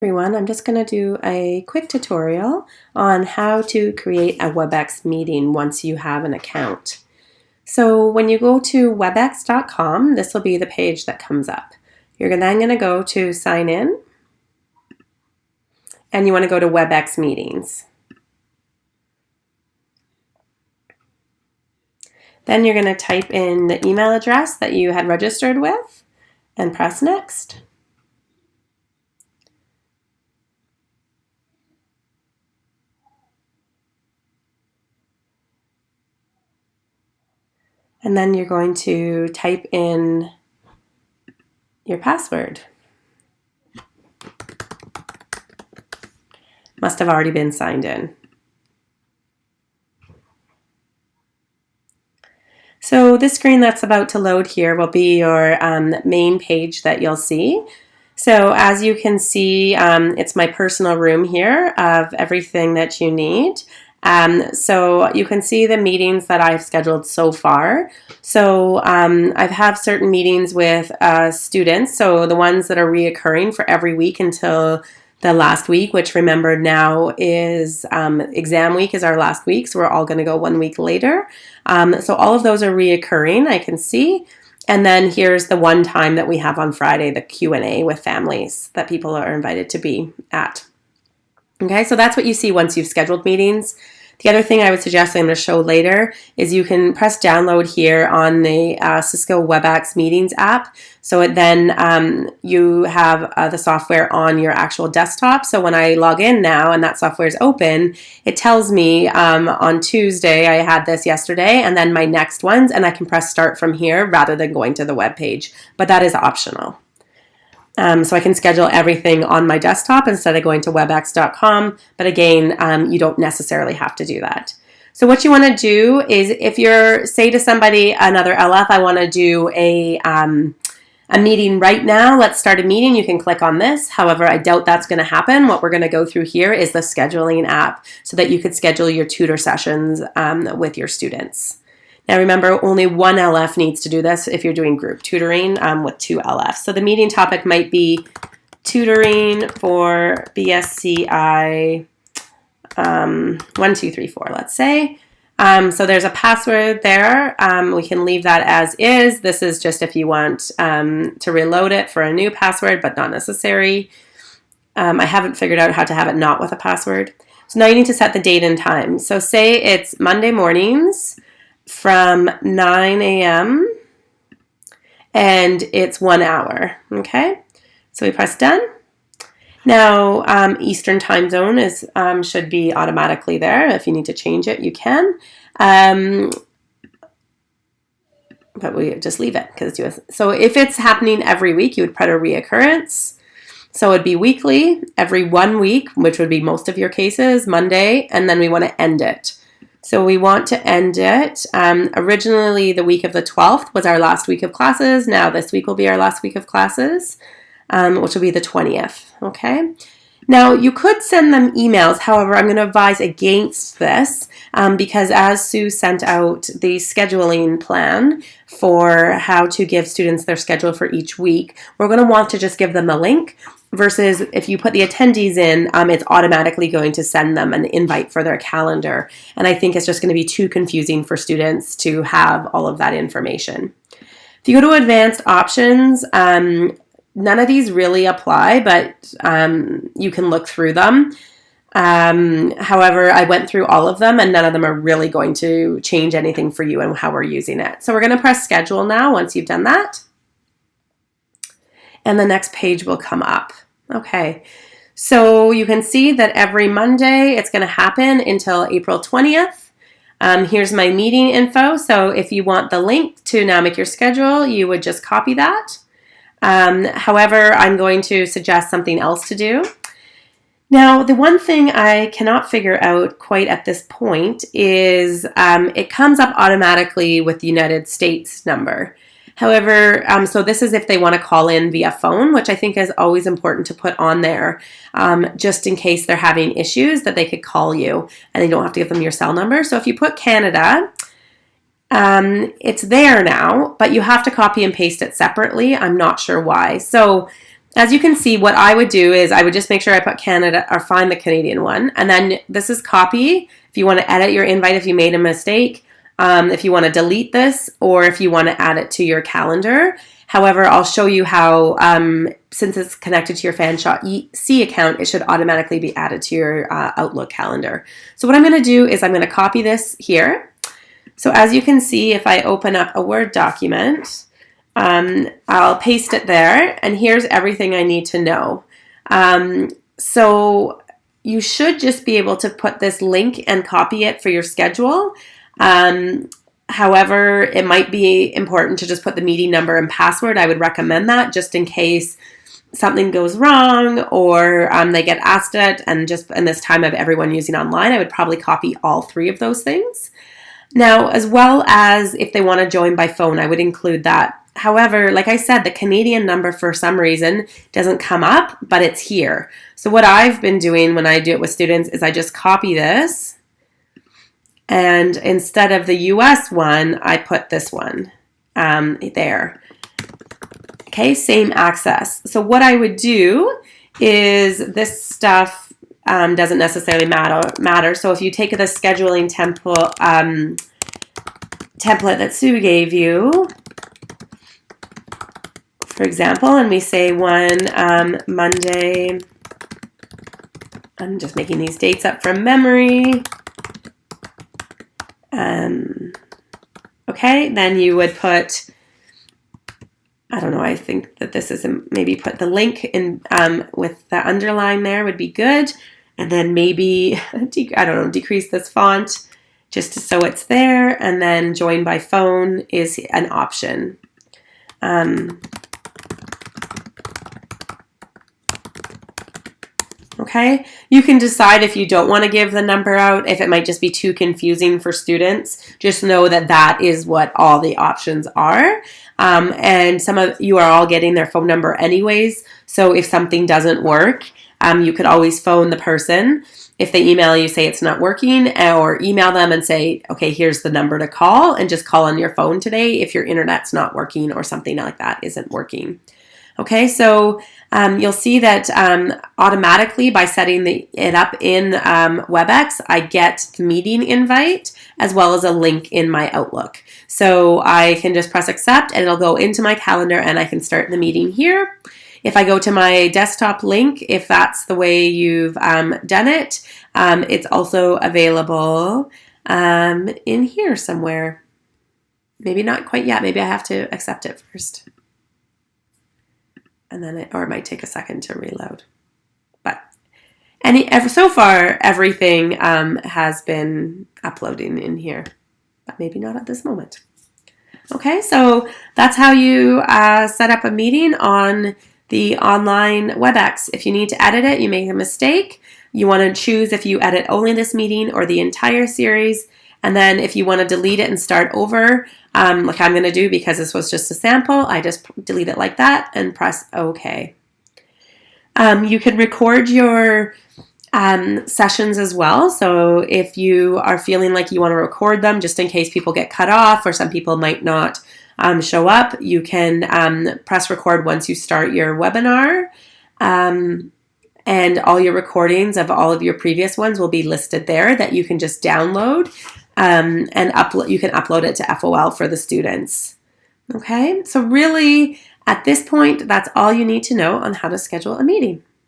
Everyone, I'm just going to do a quick tutorial on how to create a Webex meeting once you have an account. So when you go to webex.com, this will be the page that comes up. You're then going to go to sign in, and you want to go to Webex meetings. Then you're going to type in the email address that you had registered with and press next. And then you're going to type in your password. Must have already been signed in. So this screen that's about to load here will be your main page that you'll see. So as you can see, it's my personal room here of everything that you need. So you can see the meetings that I've scheduled so far. So I've had certain meetings with students, so the ones that are reoccurring for every week until the last week, which remember now is exam week is our last week, so we're all going to go 1 week later. So all of those are reoccurring, I can see. And then here's the one time that we have on Friday, the Q&A with families that people are invited to be at. Okay, so that's what you see once you've scheduled meetings. The other thing I would suggest I'm going to show later is you can press download here on the Cisco Webex Meetings app. So then you have the software on your actual desktop. So when I log in now and that software is open, it tells me on Tuesday, I had this yesterday, and then my next ones, and I can press start from here rather than going to the web page. But that is optional. So I can schedule everything on my desktop instead of going to webex.com. But again, you don't necessarily have to do that. So what you want to do is if you're, say to somebody, another LF, I want to do a meeting right now. Let's start a meeting. You can click on this. However, I doubt that's going to happen. What we're going to go through here is the scheduling app so that you could schedule your tutor sessions with your students. Now remember, only one LF needs to do this if you're doing group tutoring with 2 LFs. So the meeting topic might be tutoring for BSCI 1, 2, 3, 4, let's say. So there's a password there. We can leave that as is. This is just if you want to reload it for a new password, but not necessary. I haven't figured out how to have it not with a password. So now you need to set the date and time. So say it's Monday mornings from 9 a.m. and it's 1 hour, okay? So we press done. Now Eastern time zone is should be automatically there. If you need to change it, you can. But we just leave it because it's US. So if it's happening every week, you would put a reoccurrence. So it'd be weekly, every 1 week, which would be most of your cases, Monday, and then we want to end it. So we want to end it. Originally, the week of the 12th was our last week of classes. Now this week will be our last week of classes, which will be the 20th, okay? Now, you could send them emails. However, I'm going to advise against this because as Sue sent out the scheduling plan for how to give students their schedule for each week, we're going to want to just give them a link versus if you put the attendees in, it's automatically going to send them an invite for their calendar. And I think it's just going to be too confusing for students to have all of that information. If you go to advanced options, none of these really apply, but you can look through them. However, I went through all of them and none of them are really going to change anything for you and how we're using it. So we're going to press schedule now once you've done that. And the next page will come up. Okay, so you can see that every Monday it's going to happen until April 20th. Here's my meeting info. So if you want the link to now make your schedule, you would just copy that. However, I'm going to suggest something else to do. Now, the one thing I cannot figure out quite at this point is it comes up automatically with the United States number. However, so this is if they want to call in via phone, which I think is always important to put on there, just in case they're having issues that they could call you and they don't have to give them your cell number. So if you put Canada, it's there now, but you have to copy and paste it separately. I'm not sure why. So as you can see, what I would do is I would just make sure I put Canada or find the Canadian one. And then this is copy. If you want to edit your invite, if you made a mistake, if you want to delete this, or if you want to add it to your calendar. However, I'll show you how, since it's connected to your FanShot account, it should automatically be added to your Outlook calendar. So what I'm going to do is I'm going to copy this here. So as you can see, if I open up a Word document, I'll paste it there, and here's everything I need to know. So you should just be able to put this link and copy it for your schedule. However, it might be important to just put the meeting number and password. I would recommend that just in case something goes wrong or they get asked it. And just in this time of everyone using online, I would probably copy all three of those things. Now, as well as if they want to join by phone, I would include that. However, like I said, the Canadian number for some reason doesn't come up, but it's here. So what I've been doing when I do it with students is I just copy this. And instead of the US one, I put this one there. Okay, same access. So what I would do is this stuff doesn't necessarily matter. So if you take the scheduling template that Sue gave you, for example, and we say one Monday, I'm just making these dates up from memory. Okay, then you would put, I don't know, I think that this is, maybe put the link in with the underline there would be good. And then maybe, I don't know, decrease this font just so it's there. And then join by phone is an option. Okay, you can decide if you don't want to give the number out, if it might just be too confusing for students. Just know that that is what all the options are. And some of you are all getting their phone number anyways. So if something doesn't work, you could always phone the person. If they email you, say it's not working, or email them and say, okay, here's the number to call, and just call on your phone today if your internet's not working or something like that isn't working. Okay, so you'll see that automatically by setting it up in Webex, I get the meeting invite as well as a link in my Outlook. So I can just press accept and it'll go into my calendar and I can start the meeting here. If I go to my desktop link, if that's the way you've done it, it's also available in here somewhere. Maybe not quite yet. Maybe I have to accept it first. And then or it might take a second to reload. But so far, everything has been uploading in here, but maybe not at this moment. Okay, so that's how you set up a meeting on the online WebEx. If you need to edit it, you make a mistake, you want to choose if you edit only this meeting or the entire series. And then if you want to delete it and start over, like I'm going to do because this was just a sample, I just delete it like that and press OK. You can record your sessions as well. So if you are feeling like you want to record them just in case people get cut off or some people might not show up, you can press record once you start your webinar. And all your recordings of all of your previous ones will be listed there that you can just download. And you can upload it to FOL for the students. Okay, so really at this point, that's all you need to know on how to schedule a meeting.